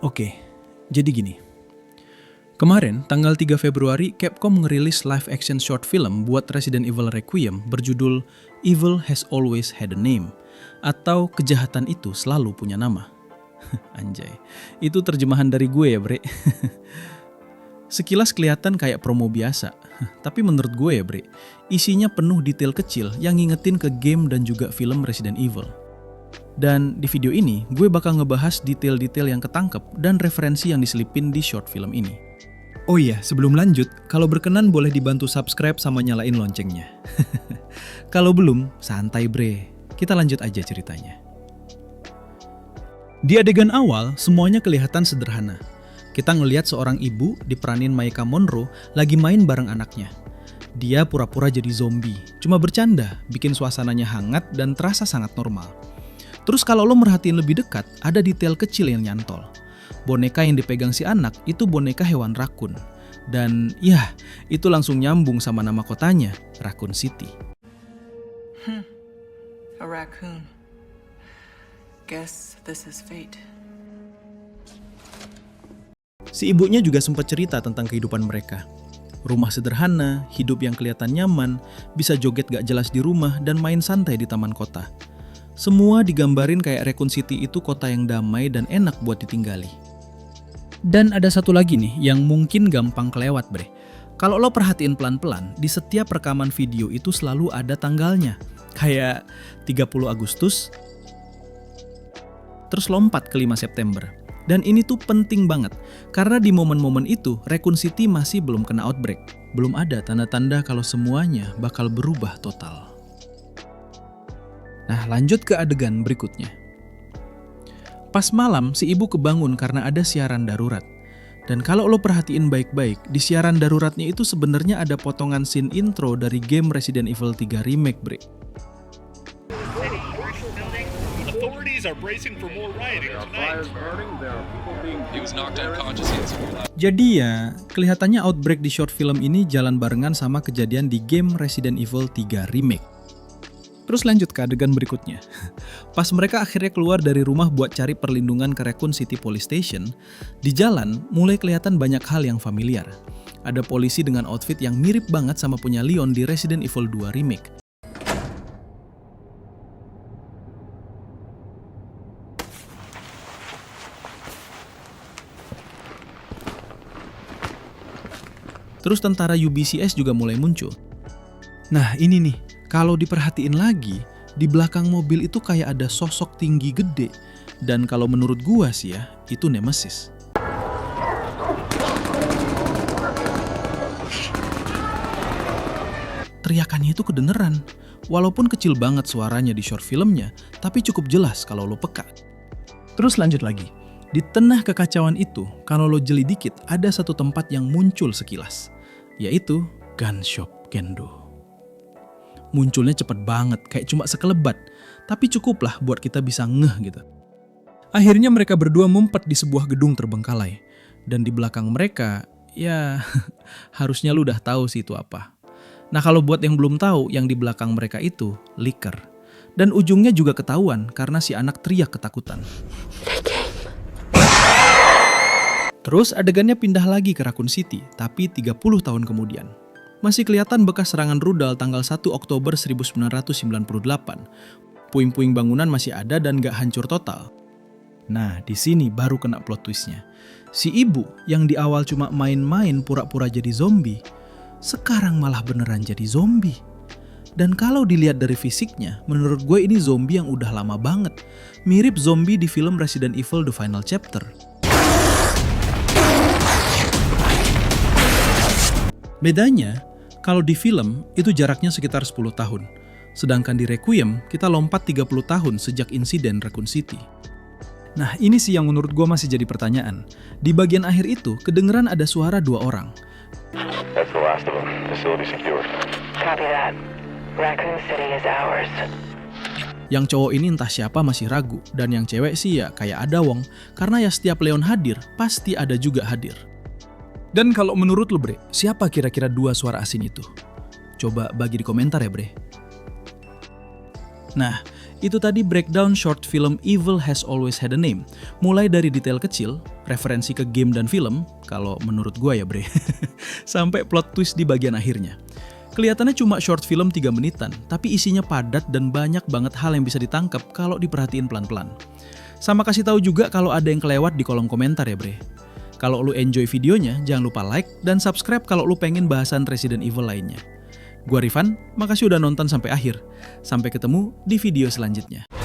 Oke, jadi gini. Kemarin, tanggal 3 Februari, Capcom ngerilis live action short film buat Resident Evil Requiem berjudul Evil Has Always Had a Name, atau Kejahatan Itu Selalu Punya Nama. Anjay, itu terjemahan dari gue ya bre. Sekilas kelihatan kayak promo biasa, tapi menurut gue ya bre, isinya penuh detail kecil yang ngingetin ke game dan juga film Resident Evil. Dan di video ini, gue bakal ngebahas detail-detail yang ketangkep dan referensi yang diselipin di short film ini. Oh iya, sebelum lanjut, kalau berkenan boleh dibantu subscribe sama nyalain loncengnya. Kalau belum, santai bre, kita lanjut aja ceritanya. Di adegan awal, semuanya kelihatan sederhana. Kita ngelihat seorang ibu diperanin Maika Monroe lagi main bareng anaknya. Dia pura-pura jadi zombie, cuma bercanda, bikin suasananya hangat dan terasa sangat normal. Terus kalau lo merhatiin lebih dekat, ada detail kecil yang nyantol. Boneka yang dipegang si anak itu boneka hewan rakun. Dan ya, itu langsung nyambung sama nama kotanya, Raccoon City. A raccoon. Guess this is fate. Si ibunya juga sempat cerita tentang kehidupan mereka. Rumah sederhana, hidup yang kelihatan nyaman, bisa joget gak jelas di rumah dan main santai di taman kota. Semua digambarin kayak Raccoon City itu kota yang damai dan enak buat ditinggali. Dan ada satu lagi nih yang mungkin gampang kelewat bre. Kalau lo perhatiin pelan-pelan, di setiap rekaman video itu selalu ada tanggalnya. Kayak 30 Agustus, terus lompat ke 5 September. Dan ini tuh penting banget, karena di momen-momen itu Raccoon City masih belum kena outbreak. Belum ada tanda-tanda kalau semuanya bakal berubah total. Nah, lanjut ke adegan berikutnya. Pas malam, si ibu kebangun karena ada siaran darurat. Dan kalau lo perhatiin baik-baik, di siaran daruratnya itu sebenarnya ada potongan scene intro dari game Resident Evil 3 Remake, bre. Jadi ya, kelihatannya outbreak di short film ini jalan barengan sama kejadian di game Resident Evil 3 Remake. Terus lanjut ke adegan berikutnya. Pas mereka akhirnya keluar dari rumah buat cari perlindungan ke Raccoon City Police Station, di jalan mulai kelihatan banyak hal yang familiar. Ada polisi dengan outfit yang mirip banget sama punya Leon di Resident Evil 2 Remake. Terus tentara UBCS juga mulai muncul. Nah ini nih, kalau diperhatiin lagi, di belakang mobil itu kayak ada sosok tinggi gede. Dan kalau menurut gua sih ya, itu Nemesis. Teriakannya itu kedengeran. Walaupun kecil banget suaranya di short filmnya, tapi cukup jelas kalau lo peka. Terus lanjut lagi. Di tengah kekacauan itu, kalau lo jeli dikit, ada satu tempat yang muncul sekilas. Yaitu Gun Shop Kendo. Munculnya cepet banget, kayak cuma sekelebat. Tapi cukuplah buat kita bisa ngeh gitu. Akhirnya mereka berdua ngumpet di sebuah gedung terbengkalai. Dan di belakang mereka, ya harusnya lu udah tahu sih itu apa. Nah kalau buat yang belum tahu, yang di belakang mereka itu Licker. Dan ujungnya juga ketahuan karena si anak teriak ketakutan. Terus adegannya pindah lagi ke Raccoon City, tapi 30 tahun kemudian. Masih kelihatan bekas serangan rudal tanggal 1 Oktober 1998. Puing-puing bangunan masih ada dan gak hancur total. Nah, di sini baru kena plot twistnya. Si ibu yang di awal cuma main-main pura-pura jadi zombie, sekarang malah beneran jadi zombie. Dan kalau dilihat dari fisiknya, menurut gue ini zombie yang udah lama banget. Mirip zombie di film Resident Evil The Final Chapter. Bedanya, kalau di film, itu jaraknya sekitar 10 tahun. Sedangkan di Requiem, kita lompat 30 tahun sejak insiden Raccoon City. Nah, ini sih yang menurut gue masih jadi pertanyaan. Di bagian akhir itu, kedengeran ada suara dua orang. That's the last of them. Facility secured. Copy that. Raccoon City is ours. Yang cowok ini entah siapa masih ragu, dan yang cewek sih ya kayak ada wong, karena ya setiap Leon hadir, pasti ada juga hadir. Dan kalau menurut lo bre, siapa kira-kira dua suara asing itu? Coba bagi di komentar ya bre. Nah, itu tadi breakdown short film Evil Has Always Had a Name. Mulai dari detail kecil, referensi ke game dan film, kalau menurut gua ya bre, sampai plot twist di bagian akhirnya. Kelihatannya cuma short film 3 menitan, tapi isinya padat dan banyak banget hal yang bisa ditangkap kalau diperhatiin pelan-pelan. Sama kasih tahu juga kalau ada yang kelewat di kolom komentar ya bre. Kalau lu enjoy videonya, jangan lupa like dan subscribe kalau lu pengen bahasan Resident Evil lainnya. Gua Rifan, makasih udah nonton sampai akhir. Sampai ketemu di video selanjutnya.